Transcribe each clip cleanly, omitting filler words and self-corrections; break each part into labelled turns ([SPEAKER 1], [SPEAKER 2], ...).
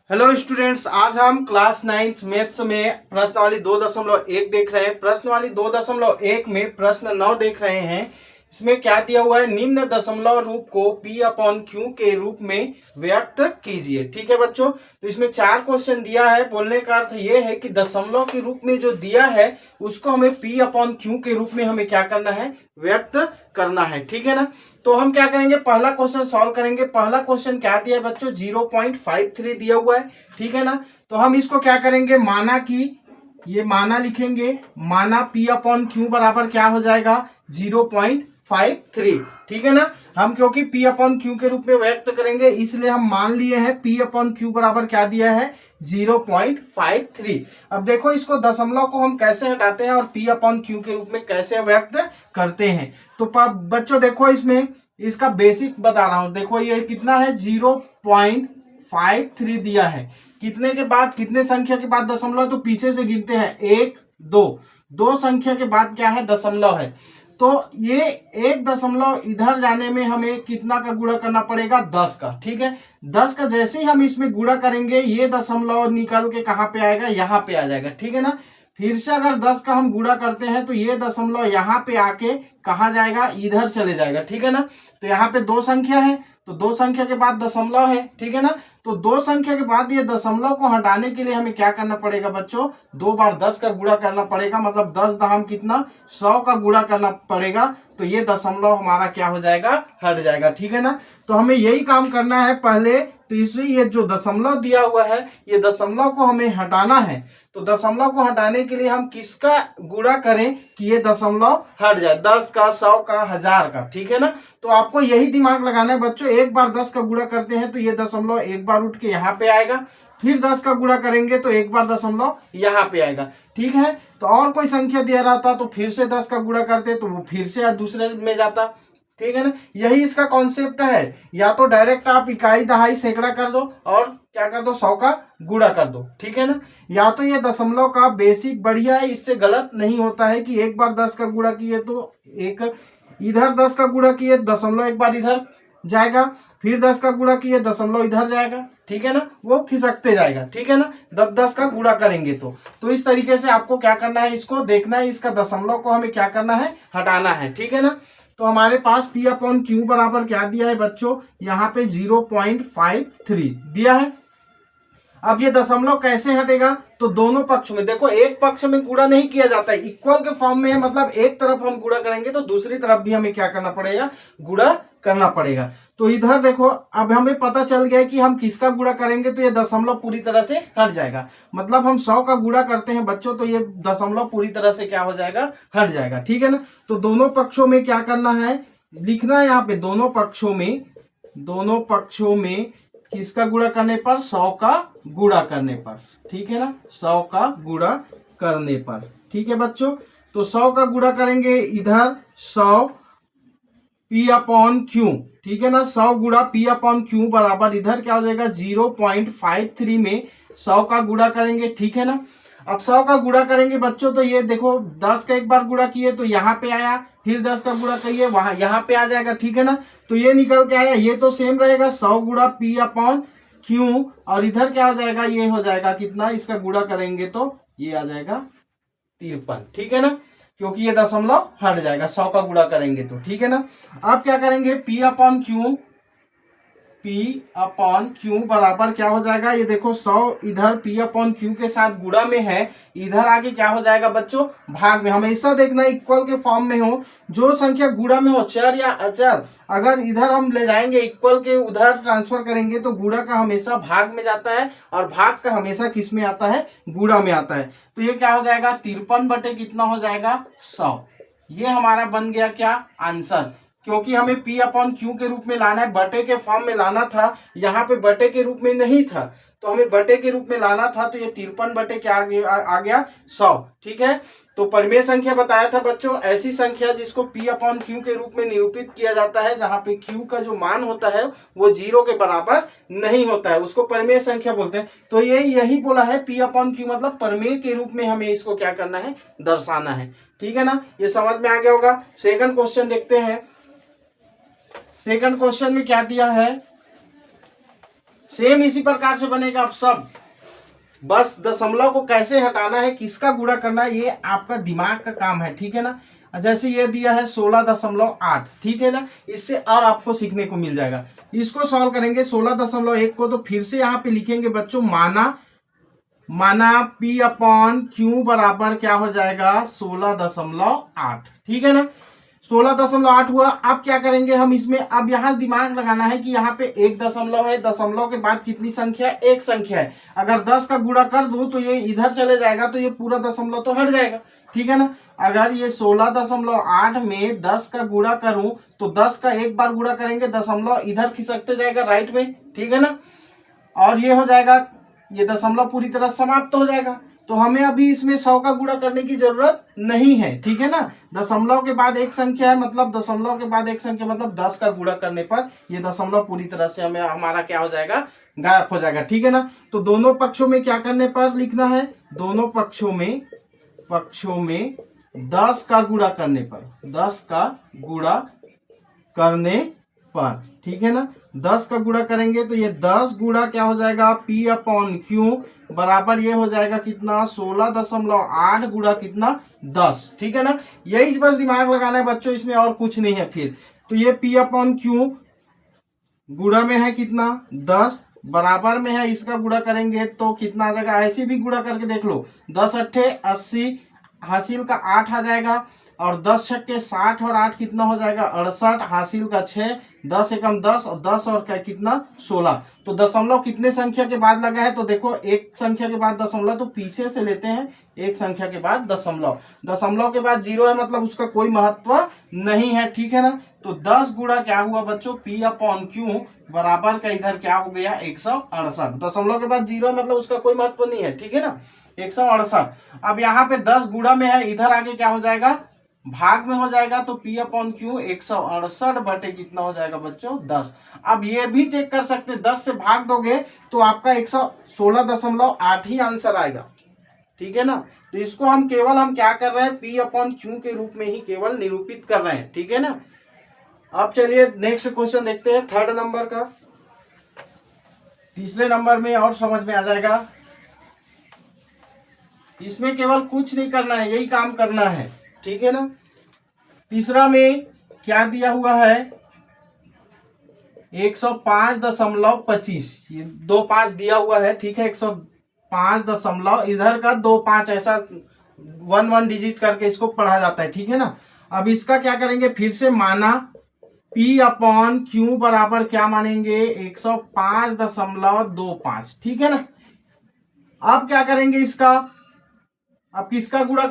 [SPEAKER 1] Hello students, आज हम class 9th maths में प्रश्नावली 2.1 देख रहे हैं। प्रश्नावली 2.1 में प्रश्न 9 देख रहे हैं। इसमें क्या दिया हुआ है, निम्न दशमलव रूप को P अपॉन Q के रूप में व्यक्त कीजिए। ठीक है बच्चों, तो इसमें 4 क्वेश्चन दिया है। बोलने का अर्थ ये है कि दशमलव के रूप में जो दिया है उसको हमें P अपॉन Q के रूप में हमें क्या करना है, व्यक्त करना है। ठीक है ना, तो हम क्या करेंगे, पहला क्वेश्चन सॉल्व करेंगे। पहला क्वेश्चन क्या दिया है बच्चों, 0.53 दिया हुआ है। ठीक है ना, तो हम इसको क्या करेंगे, माना कि ये माना लिखेंगे, माना P अपॉन Q बराबर क्या हो जाएगा, 0.53। ठीक है ना, हम क्योंकि P अपॉन Q के रूप में व्यक्त करेंगे इसलिए हम मान लिए हैं P अपॉन Q बराबर क्या दिया है, 0.53। अब देखो इसको दशमलव को हम कैसे हटाते हैं और P अपॉन Q के रूप में कैसे व्यक्त करते हैं। तो बच्चों देखो, इसमें इसका बेसिक बता रहा हूं। देखो ये कितना है, 0.53 दिया है। कितने के बाद, कितने संख्या के बाद दशमलव, तो पीछे से गिनते हैं, 1 2, दो संख्या के बाद क्या है, दशमलव है। तो ये एक दशमलव इधर जाने में हमें कितना का गुणा करना पड़ेगा, 10 का। ठीक है, 10 का जैसे ही हम इसमें गुणा करेंगे ये दशमलव निकल के कहाँ पे आएगा, यहाँ पे आ जाएगा। ठीक है ना, फिर से अगर 10 का हम गुणा करते हैं तो ये दशमलव यहाँ पे आके कहाँ जाएगा, इधर चले जाएगा। ठीक है ना, तो यहाँ पे दो संख्या है तो दो संख्या के बाद दशमलव है। ठीक है ना, तो दो संख्या के बाद ये दशमलव को हटाने के लिए हमें क्या करना पड़ेगा बच्चों, 2 बार 10 का गुणा करना पड़ेगा। मतलब 10 दहम कितना, 100 का गुणा करना पड़ेगा। तो ये दशमलव हमारा क्या हो जाएगा, हट जाएगा। ठीक है ना, तो हमें यही काम करना है पहले। तो इसलिए ये जो दशमलव दिया हुआ है, ये दशमलव को हमें हटाना है। तो दशमलव को हटाने के लिए हम किसका गुणा करें कि ये दशमलव हट जाए, 10 का, 100 का, 1000 का। ठीक है ना, तो आपको यही दिमाग लगाना है बच्चों। एक बार 10 का गुणा करते हैं तो ये दशमलव एक बार उठ के यहाँ पे आएगा, फिर 10 का गुणा करेंगे तो एक बार दशमलव यहाँ पे आएगा। ठीक है, तो और कोई संख्या दिया रहता तो फिर से 10 का गुणा करते तो वो फिर से दूसरे में जाता। ठीक है ना, यही इसका कॉन्सेप्ट है। या तो डायरेक्ट आप इकाई, दहाई, सैकड़ा कर दो और क्या कर दो, 100 का गुणा कर दो। ठीक है ना, या तो ये दशमलव का बेसिक बढ़िया है, इससे गलत नहीं होता है कि एक बार 10 का गुणा किए तो एक इधर 10 का गुणा किए, दशमलव एक बार इधर जाएगा, फिर 10 का गुणा किए, दशमलव इधर जाएगा। ठीक है ना, वो खिसकते जाएगा। ठीक है ना, 10 का गुणा करेंगे तो इस तरीके से आपको क्या करना है, इसको देखना है, इसका दशमलव को हमें क्या करना है, हटाना है। ठीक है ना, तो हमारे पास P अपॉन Q बराबर क्या दिया है बच्चों, यहाँ पे 0.53 दिया है। अब ये दशमलव कैसे हटेगा, तो दोनों पक्ष में देखो, एक पक्ष में गुणा नहीं किया जाता है, इक्वल के फॉर्म में है। मतलब एक तरफ हम गुणा करेंगे तो दूसरी तरफ भी हमें क्या करना पड़ेगा, गुणा करना पड़ेगा। तो इधर देखो, अब हमें पता चल गया कि हम किसका गुणा करेंगे तो ये दशमलव पूरी तरह से हट जाएगा। मतलब हम 100 का गुणा करते हैं बच्चों तो ये दशमलव पूरी तरह से क्या हो जाएगा, हट जाएगा। ठीक है ना, तो दोनों पक्षों में क्या करना है, लिखना है यहाँ पे, दोनों पक्षों में किसका गुणा करने पर, 100 का गुणा करने पर। ठीक है ना, 100 का गुणा करने पर। ठीक है बच्चों, तो 100 का गुणा करेंगे, इधर 100 P अपॉन Q। ठीक है ना, 100 गुणा P अपॉन Q बराबर इधर क्या हो जाएगा, 0.53 में 100 का गुणा करेंगे। ठीक है ना, अब 100 का गुणा करेंगे बच्चों तो ये देखो, 10 का एक बार गुणा किए तो यहाँ पे आया, फिर 10 का गुणा करिए वहां यहाँ पे आ जाएगा। ठीक है ना, तो ये निकल के आया, ये तो सेम रहेगा, 100 गुणा P अपॉन Q, और इधर क्या हो जाएगा, ये हो जाएगा कितना, इसका गुणा करेंगे तो ये आ जाएगा 53। ठीक है ना, क्योंकि ये दशमलव हट जाएगा 100 का गुणा करेंगे तो। ठीक है ना, अब क्या करेंगे, P अपॉन Q बराबर क्या हो जाएगा, ये देखो 100 इधर P अपॉन Q के साथ गुणा में है, इधर आगे क्या हो जाएगा बच्चों, भाग में। हमेशा देखना इक्वल के फॉर्म में हो, जो संख्या गुणा में हो, चर या अचर, अगर इधर हम ले जाएंगे इक्वल के उधर ट्रांसफर करेंगे तो गुणा का हमेशा भाग में जाता है और भाग का हमेशा किस में आता है, गुणा में आता है। तो ये क्या हो जाएगा, 53 बटे कितना हो जाएगा, 100। ये हमारा बन गया क्या, आंसर। क्योंकि हमें P अपॉन Q के रूप में लाना है, बटे के फॉर्म में लाना था, यहाँ पे बटे के रूप में नहीं था तो हमें बटे के रूप में लाना था। तो ये 53 बटे क्या आ गया, 100। ठीक है, तो परिमेय संख्या बताया था बच्चों, ऐसी संख्या जिसको P अपॉन Q के रूप में निरूपित किया जाता है, जहां पे Q का जो मान होता है वो 0 के बराबर नहीं होता है, उसको परिमेय संख्या बोलते हैं। तो ये यही बोला है, P अपॉन Q मतलब परिमेय के रूप में हमें इसको क्या करना है, दर्शाना है। ठीक है ना, ये समझ में आ गया होगा। सेकंड क्वेश्चन देखते हैं। सेकंड क्वेश्चन में क्या दिया है, सेम इसी प्रकार से बनेगा। अब सब बस दशमलव को कैसे हटाना है, किसका गुणा करना है, ये आपका दिमाग का काम है, ठीक है ना। जैसे ये दिया है 16.8, ठीक है ना, इससे और आपको सीखने को मिल जाएगा। इसको सॉल्व करेंगे 16.1 को, तो फिर से यहाँ पे लिखेंगे बच्चों माना P अपॉन Q बराबर क्या हो जाएगा 16.8, ठीक है ना। 16.8 हुआ। अब क्या करेंगे हम इसमें, अब यहाँ दिमाग लगाना है कि यहाँ पे एक दशमलव है, दशमलव के बाद कितनी संख्या है, एक संख्या है। अगर 10 का गुणा कर दूं तो ये इधर चले जाएगा, तो ये पूरा दशमलव तो हट जाएगा, ठीक है ना। अगर ये 16.8 में 10 का गुणा करूं तो 10 का एक बार गुणा करेंगे, दशमलव इधर खिसकते जाएगा राइट में, ठीक है ना। और ये हो जाएगा, ये दशमलव पूरी तरह समाप्त हो जाएगा। तो हमें अभी इसमें 100 का गुणा करने की जरूरत नहीं है, ठीक है ना। दशमलव के बाद एक संख्या है, मतलब दशमलव के बाद एक संख्या मतलब 10 का गुणा करने पर ये दशमलव पूरी तरह से हमें हमारा क्या हो जाएगा, गायब हो जाएगा, ठीक है ना। तो दोनों पक्षों में क्या करने पर लिखना है, दोनों पक्षों में 10 का गुणा करने पर, 10 का गुणा करने पर, ठीक है ना। 10 का गुणा करेंगे तो ये 10 गुणा क्या हो जाएगा P अपॉन Q बराबर ये हो जाएगा कितना 16.8 गुणा कितना 10, ठीक है ना। यही बस दिमाग लगाना है बच्चों, इसमें और कुछ नहीं है। फिर तो ये P अपॉन Q गुणा में है कितना 10, बराबर में है, इसका गुणा करेंगे तो कितना आ जाएगा, ऐसे भी गुणा करके देख लो, 10 अट्ठे 80, हासिल का 8 आ जाएगा, और 10 छक्के 60 और 8 कितना हो जाएगा 68, हासिल का 6, 10 एकम 10 और 10 और क्या कितना 16। तो दशमलव कितने संख्या के बाद लगा है, तो देखो एक संख्या के बाद दशमलव, तो पीछे से लेते हैं, एक संख्या के बाद दशमलव, दशमलव के बाद 0 है मतलब उसका कोई महत्व नहीं है, ठीक है ना। तो 10 गुणा क्या हुआ बच्चों P अपॉन Q बराबर का इधर क्या हो गया 168, दशमलव के बाद 0 है मतलब उसका कोई महत्व नहीं है, ठीक है ना, 168। अब यहाँ पे 10 गुणा में है, इधर आगे क्या हो जाएगा भाग में हो जाएगा, तो P अपॉन Q 168 बटे कितना हो जाएगा बच्चों 10। अब ये भी चेक कर सकते हैं, 10 से भाग दोगे तो आपका 116.8 ही आंसर आएगा, ठीक है ना। तो इसको हम क्या कर रहे हैं P अपॉन Q के रूप में ही केवल निरूपित कर रहे हैं, ठीक है ना। अब चलिए नेक्स्ट क्वेश्चन देखते हैं, 3rd नंबर का। तीसरे नंबर में और समझ में आ जाएगा, इसमें केवल कुछ नहीं करना है, यही काम करना है, ठीक है ना। तीसरा में क्या दिया हुआ है 105.25, ये 25 दिया हुआ है, ठीक है, 105 दशमलव इधर का 25, ऐसा 1 डिजिट करके इसको पढ़ा जाता है, ठीक है ना। अब इसका क्या करेंगे, फिर से माना P अपॉन Q बराबर क्या मानेंगे 105.25, ठीक है ना। अब क्या करेंगे इसका, अब किसका गुणा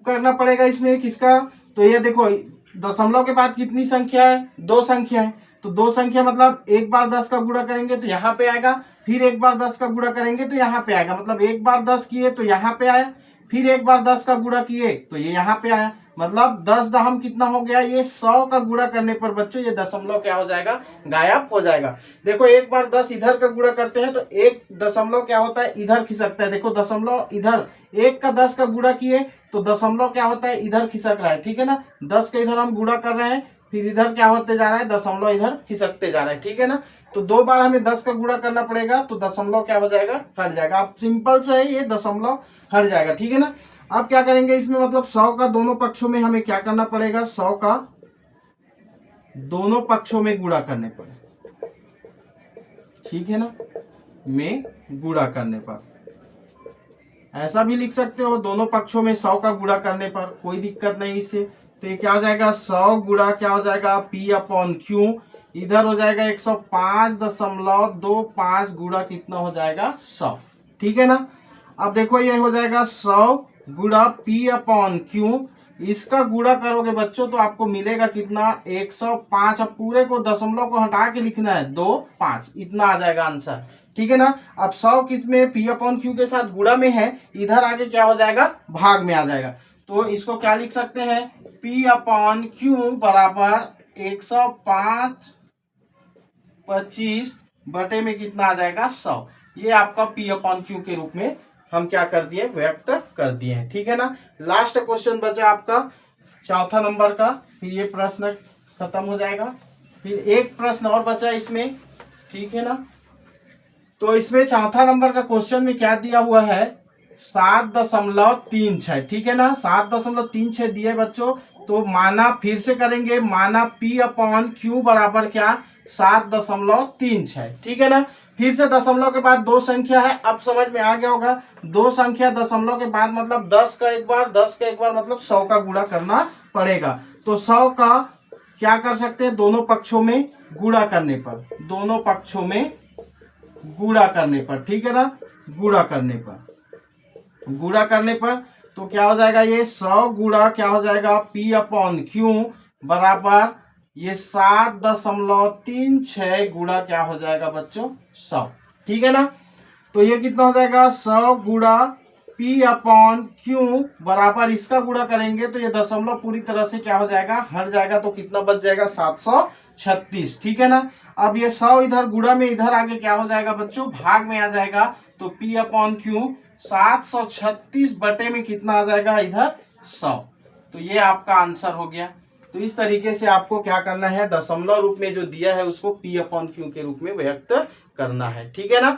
[SPEAKER 1] करना पड़ेगा इसमें, किसका, तो ये देखो दशमलव के बाद कितनी संख्या है, 2 संख्या है, तो 2 संख्या मतलब एक बार 10 का गुणा करेंगे तो यहाँ पे आएगा, फिर एक बार 10 का गुणा करेंगे तो यहाँ पे आएगा, मतलब एक बार 10 किए तो यहाँ पे आया, फिर एक बार 10 का गुणा किए तो ये यहाँ पे आया, मतलब 10 दहम कितना हो गया, ये 100 का गुणा करने पर बच्चों ये दशमलव क्या हो जाएगा, गायब हो जाएगा। देखो एक बार 10 इधर का गुणा करते हैं तो एक दशमलव क्या होता है इधर खिसकता है, देखो दशमलव इधर, एक का 10 का गुणा किए तो दशमलव क्या होता है इधर खिसक रहा है, ठीक है ना। 10 का इधर हम गुणा कर रहे हैं, फिर इधर क्या होते जा रहा है दशमलव इधर खिसकते जा रहा है, ठीक है ना। तो 2 बार हमें 10 का गुणा करना पड़ेगा, तो दशमलव क्या हो जाएगा, हट जाएगा। अब सिंपल से है, ये दशमलव हट जाएगा, ठीक है ना। अब क्या करेंगे इसमें, मतलब 100 का दोनों पक्षों में हमें क्या करना पड़ेगा, 100 का दोनों पक्षों में गुणा करने पर, ठीक है ना, में गुणा करने पर, ऐसा भी लिख सकते हो, दोनों पक्षों में 100 का गुणा करने पर, कोई दिक्कत नहीं इससे। तो ये क्या हो जाएगा 100 गुणा क्या हो जाएगा P अपॉन Q, इधर हो जाएगा 105.25 गुणा कितना हो जाएगा 100, ठीक है ना। अब देखो ये हो जाएगा 100 गुणा P अपॉन Q, इसका गुणा करोगे बच्चों तो आपको मिलेगा कितना 105। अब पूरे को दशमलव को हटा के लिखना है 2 5, इतना आ जाएगा आंसर, ठीक है ना। अब 100 किसमें P अपॉन Q के साथ गुणा में है, इधर आगे क्या हो जाएगा भाग में आ जाएगा, तो इसको क्या लिख सकते हैं P अपॉन Q बराबर 105.25 बटे में कितना आ जाएगा 100। ये आपका P अपॉन Q के रूप में हम क्या कर दिए, व्यक्त कर दिए हैं, ठीक है ना। लास्ट क्वेश्चन बचा आपका 4था नंबर का, फिर ये प्रश्न खत्म हो जाएगा, फिर एक प्रश्न और बचा इसमें, ठीक है ना। तो इसमें चौथा नंबर का क्वेश्चन में क्या दिया हुआ है, 7.36, ठीक है ना, 7.36 दिए बच्चों। तो माना, फिर से करेंगे, माना P अपॉन Q बराबर क्या, 7.36, ठीक है ना। फिर से दशमलव के बाद दो संख्या है, अब समझ में आ गया होगा। दो संख्या दशमलव के बाद मतलब 10 का एक बार, 10 का एक बार मतलब 100 का गुणा करना पड़ेगा। तो 100 का क्या कर सकते हैं, दोनों पक्षों में गुणा करने पर, दोनों पक्षों में गुणा करने पर, ठीक है ना, गुणा करने पर, गुणा करने पर तो क्या हो जाएगा, ये 100 गुणा क्या हो जाएगा, P अपॉन Q बराबर ये 7.36 गुणा क्या हो जाएगा बच्चों, 100, ठीक है ना। तो ये कितना हो जाएगा, 100 गुणा P अपॉन Q बराबर, इसका गुणा करेंगे तो ये दशमलव पूरी तरह से क्या हो जाएगा, हट जाएगा। तो कितना बच जाएगा, 736, ठीक है ना। अब ये 100 इधर गुणा में, इधर आगे क्या हो जाएगा बच्चों, भाग में आ जाएगा। तो P अपॉन Q 736 बटे में कितना आ जाएगा, इधर 100। तो ये आपका आंसर हो गया। तो इस तरीके से आपको क्या करना है, दशमलव रूप में जो दिया है उसको P अपॉन Q के रूप में व्यक्त करना है, ठीक है ना।